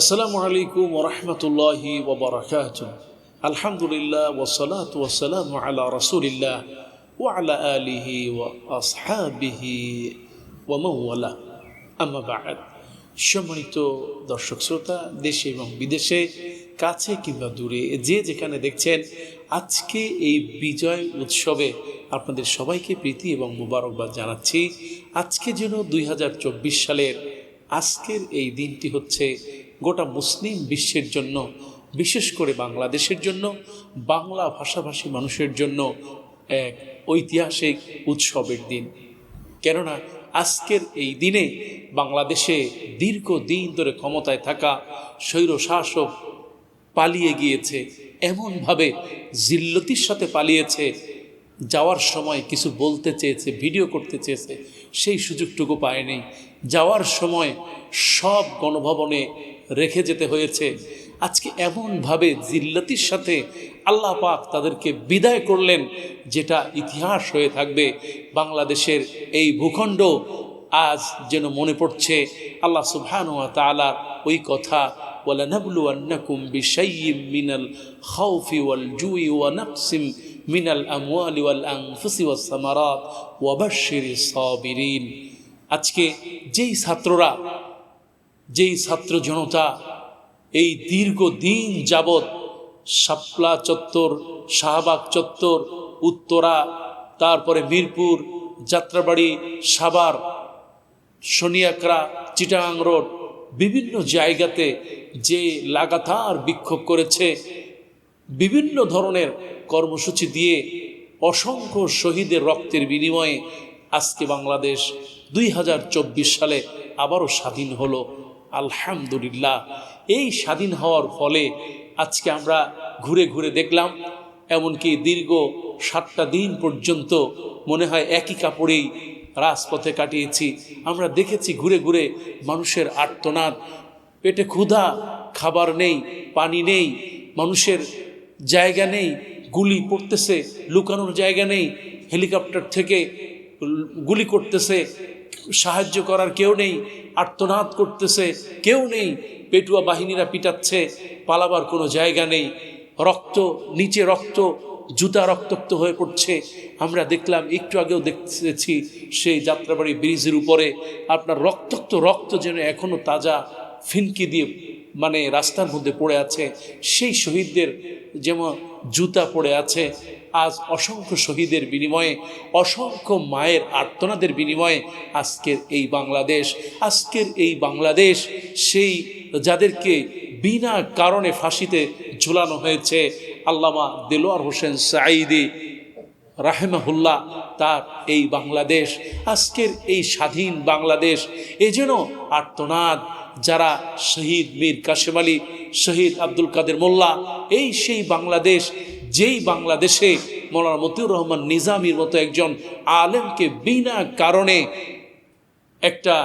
আসসালামু আলাইকুম ওয়া রাহমাতুল্লাহি ওয়া বারাকাতুহু। আলহামদুলিল্লাহ ওয়া সালাতু ওয়া সালামু আলা রাসূলিল্লাহ ওয়া আলা আলিহি ওয়া আসহাবিহি ওয়া মান ওয়ালা। আম্মা বা'দ। সম্মানিত দর্শক শ্রোতা, দেশে এবং বিদেশে, কাছে কিংবা দূরে, যে যেখানে দেখছেন, আজকে এই বিজয় উৎসবে আপনাদের সবাইকে প্রীতি এবং মুবারকবাদ জানাচ্ছি। আজকে যেন 2024 সালের আজকের এই দিনটি হচ্ছে গোটা মুসলিম বিশ্বের জন্য, বিশেষ করে বাংলাদেশের জন্য, বাংলা ভাষাভাষী মানুষের জন্য এক ঐতিহাসিক উৎসবের দিন। কেননা আজকের এই দিনে বাংলাদেশে দীর্ঘদিন ধরে ক্ষমতায় থাকা স্বৈর শাসক পালিয়ে গিয়েছে, এমনভাবে জিল্লতির সাথে পালিয়েছে, যাওয়ার সময় কিছু বলতে চেয়েছে, ভিডিও করতে চেয়েছে, সেই সুযোগটুকু পায়নি। যাওয়ার সময় সব গণভবনে রেখে যেতে হয়েছে। আজকে এমনভাবে জিল্লতির সাথে আল্লাহ পাক তাদেরকে বিদায় করলেন, যেটা ইতিহাস হয়ে থাকবে। বাংলাদেশের এই ভূখণ্ড আজ যেন মনে পড়ছে আল্লাহ সুবহানাহু ওয়া তাআলার ওই কথা, ওয়ালানাবলুওয়ান্নাকুম বিশাইয়্যিম মিনাল খাউফি ওয়াল জুই ওয়া নাকসিম মিনাল আমওয়ালি ওয়াল আনফুসি ওয়াস সামারাত ওয়া বাশশিরিস সাবিরিন। আজকে যেই ছাত্র জনতা এই দীর্ঘদিন যাবৎ শাপলা চত্বর, শাহবাগ চত্বর, উত্তরা, তারপরে মিরপুর, যাত্রাবাড়ি, সাভার, শনিয়াকড়া, চিটাগাং রোড, বিভিন্ন জায়গাতে যে লাগাতার বিক্ষোভ করেছে, বিভিন্ন ধরনের কর্মসূচি দিয়ে অসংখ্য শহীদের রক্তের বিনিময়ে আজকে বাংলাদেশ 2024 সালে আবারও স্বাধীন হলো। আলহামদুলিল্লাহ। এই স্বাধীন হওয়ার ফলে আজকে আমরা ঘুরে ঘুরে দেখলাম, এমনকি দীর্ঘ 7টা দিন পর্যন্ত মনে হয় একই কাপড়েই রাজপথে কাটিয়েছি। আমরা দেখেছি ঘুরে ঘুরে মানুষের আর্তনাদ, পেটে ক্ষুধা, খাবার নেই, পানি নেই, মানুষের জায়গা নেই, গুলি পড়তেছে, লুকানোর জায়গা নেই, হেলিকপ্টার থেকে গুলি করতেছে, সাহায্য করার কেউ নেই, আর্তনাদ করতেছে কেউ নেই, পেটুয়া বাহিনীরা পিটাচ্ছে, পালাবার কোনো জায়গা নেই, রক্ত নিচে, রক্ত, জুতা রক্তাক্ত হয়ে পড়ছে। আমরা দেখলাম, একটু আগেও দেখতেছি সেই যাত্রাবাড়ি ব্রিজের উপরে আপনার রক্তাক্ত রক্ত যেন এখনো তাজা ফিনকি দিয়ে মানে রাস্তার মধ্যে পড়ে আছে। সেই শহীদদের যেমন জুতা পড়ে আছে। আজ অসংখ্য শহীদের বিনিময়ে, অসংখ্য মায়ের আর্তনাদের বিনিময়ে আজকের এই বাংলাদেশ সেই যাদেরকে বিনা কারণে ফাঁসিতে ঝুলানো হয়েছে, আল্লামা দেলোয়ার হোসেন সাঈদী রাহেমাহুল্লাহ, তার এই বাংলাদেশ, আজকের এই স্বাধীন বাংলাদেশ, যেন আর্তনাদ। যারা শহীদ মীর কাসেম আলী, শহীদ আব্দুল কাদের মোল্লা, সেই বাংলাদেশ, যেই বাংলাদেশে মওলানা মতিউর রহমান নিজামীর মতো একজন আলেমকে বিনা কারণে একটা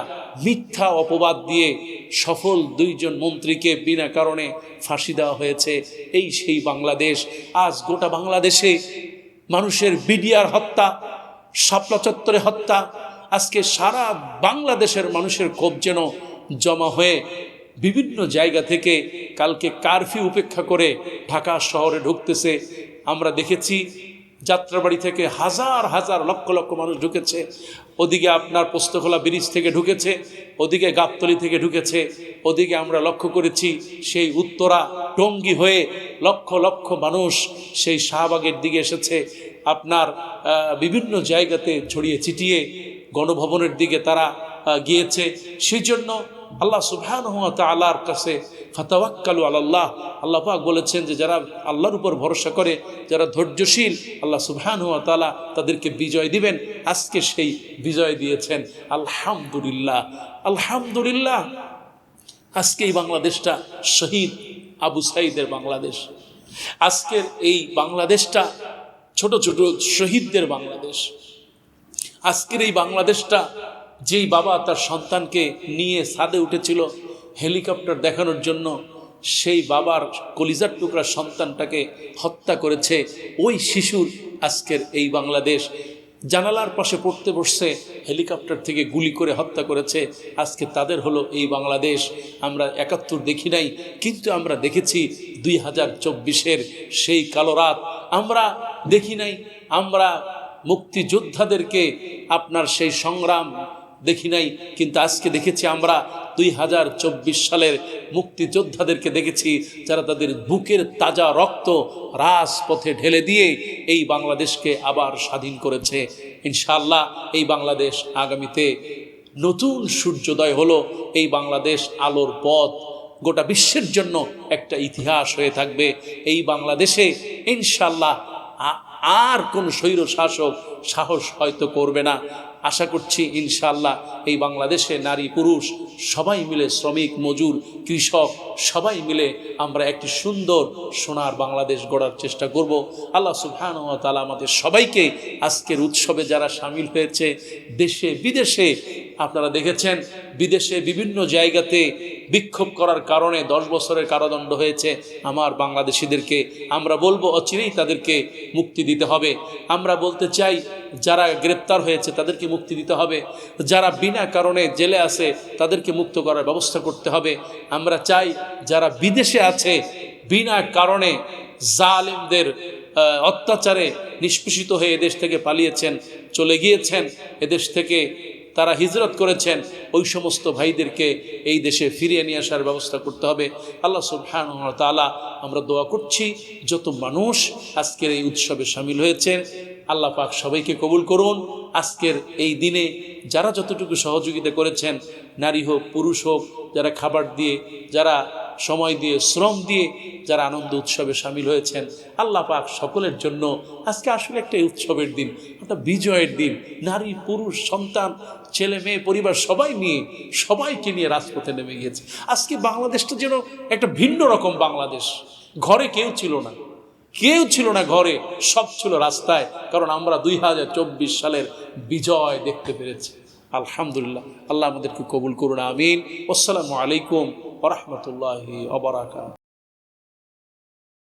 মিথ্যা অপবাদ দিয়ে সফল 2জন মন্ত্রীকে বিনা কারণে ফাঁসি দেওয়া হয়েছে। সেই বাংলাদেশ। আজ গোটা বাংলাদেশে মানুষের বিডিআর হত্যা, শাপলা চত্বরে হত্যা, আজকে সারা বাংলাদেশের মানুষের ক্ষোভ যেন জমা হয়ে বিভিন্ন জায়গা থেকে কালকে কারফিউ উপেক্ষা করে ঢাকা শহরে ঢুকতেছে। আমরা দেখেছি যাত্রাবাড়ি থেকে হাজার হাজার লক্ষ লক্ষ মানুষ ঢুকেছে, ওদিকে আপনার পোস্তখোলা ব্রিজ থেকে ঢুকেছে, ওদিকে গাবতলী থেকে ঢুকেছে, ওদিকে আমরা লক্ষ্য করেছি সেই উত্তরা টঙ্গী হয়ে লক্ষ লক্ষ মানুষ সেই শাহবাগের দিকে এসেছে। আপনার বিভিন্ন জায়গাতে ছড়িয়ে ছিটিয়ে গণভবনের দিকে তারা গিয়েছে। সেই জন্য আল্লাহ সুবহানাহু ওয়া তাআলার কাছে ফাতাওয়াক্কালু আলাল্লাহ, আল্লাহ পাক বলেছেন যে যারা আল্লাহর উপর ভরসা করে, যারা ধৈর্যশীল, আল্লাহ সুবহানাহু ওয়া তাআলা তাদেরকে বিজয় দিবেন। আজকে সেই বিজয় দিয়েছেন। আলহামদুলিল্লাহ, আলহামদুলিল্লাহ। আজকে এই বাংলাদেশটা শহীদ আবু সাঈদের বাংলাদেশ। আজকের এই বাংলাদেশটা ছোট ছোট শহীদদের বাংলাদেশ। আজকের এই বাংলাদেশটা যেই বাবা তার সন্তানকে নিয়ে ছাদে উঠেছিল হেলিকপ্টার দেখানোর জন্য, সেই বাবার কলিজার টুকরা সন্তানটাকে হত্যা করেছে ওই শিশুর আজকের এই বাংলাদেশ। জানালার পাশে পড়তে বসছে, হেলিকপ্টার থেকে গুলি করে হত্যা করেছে। আজকে তাদের হলো এই বাংলাদেশ। আমরা ৭১ দেখি নাই, কিন্তু আমরা দেখেছি 2024-এর সেই কালো রাত আমরা দেখি নাই। আমরা মুক্তিযোদ্ধাদেরকে আপনার সেই সংগ্রাম দেখি নাই, কিন্তু আজকে দেখেছি আমরা 2024 সালের মুক্তিযোদ্ধাদেরকে দেখেছি, যারা তাদের বুকের তাজা রক্ত রাজপথে ঢেলে দিয়ে এই বাংলাদেশকে আবার স্বাধীন করেছে। ইনশাআল্লাহ এই বাংলাদেশ আগামীতে নতুন সূর্যোদয় হলো। এই বাংলাদেশ আলোর পথ, গোটা বিশ্বের জন্য একটা ইতিহাস হয়ে থাকবে। এই বাংলাদেশে ইনশাআল্লাহ আর কোন স্বৈর শাসক সাহস হয়তো করবে না। আশা করছি ইনশাআল্লাহ এই বাংলাদেশে নারী পুরুষ সবাই মিলে, শ্রমিক মজুর কৃষক সবাই মিলে আমরা একটি সুন্দর সোনার বাংলাদেশ গড়ার চেষ্টা করব। আল্লাহ সুবহানাহু ওয়া তাআলা আমাদের সবাইকে আজকের উৎসবে যারা শামিল হয়েছে, দেশে বিদেশে, আপনারা দেখেছেন বিদেশে বিভিন্ন জায়গাতে বিক্ষোভ করার কারণে 10 বছরের কারাদণ্ড হয়েছে আমার বাংলাদেশিদেরকে। আমরা বলবো অচিরেই তাদেরকে মুক্তি দিতে হবে। আমরা বলতে চাই যারা গ্রেপ্তার হয়েছে তাদেরকে মুক্তি দিতে হবে, যারা বিনা কারণে জেলে আছে তাদেরকে মুক্ত করার ব্যবস্থা করতে হবে। আমরা চাই যারা বিদেশে আছে বিনা কারণে জালেমদের অত্যাচারে নিষ্পেষিত হয়ে এদেশ থেকে পালিয়েছেন, চলে গিয়েছেন, এদেশ থেকে তারা হিজরত করেছেন, ওই সমস্ত ভাইদেরকে এই দেশে ফিরিয়ে নিয়ে আসার ব্যবস্থা করতে হবে। আল্লাহ সুবহানাহু ওয়া তাআলা আমরা দোয়া করছি যত মানুষ আজকের এই উৎসবে শামিল হয়েছেন আল্লাহ পাক সবাইকে কবুল করুন। আজকের এই দিনে যারা যতটুকু সহযোগিতা করেছেন, নারী হোক পুরুষ হোক, যারা খাবার দিয়ে, যারা সময় দিয়ে, শ্রম দিয়ে যারা আনন্দ উৎসবে শামিল হয়েছেন, আল্লাহ পাক সকলের জন্য আজকে আসলে একটা উৎসবের দিন, একটা বিজয়ের দিন। নারী পুরুষ সন্তান ছেলে মেয়ে পরিবার সবাইকে নিয়ে রাজপথে নেমে গিয়েছে। আজকে বাংলাদেশটা যেন একটা ভিন্ন রকম বাংলাদেশ। ঘরে কেউ ছিল না ঘরে, সব ছিল রাস্তায়, কারণ আমরা 2024 সালের বিজয় দেখতে পেরেছি। আলহামদুলিল্লাহ, আল্লাহ আমাদেরকে কবুল করুন, আমিন। আসসালামু আলাইকুম ওয়া রাহমাতুল্লাহি ওয়া বারাকাতুহু।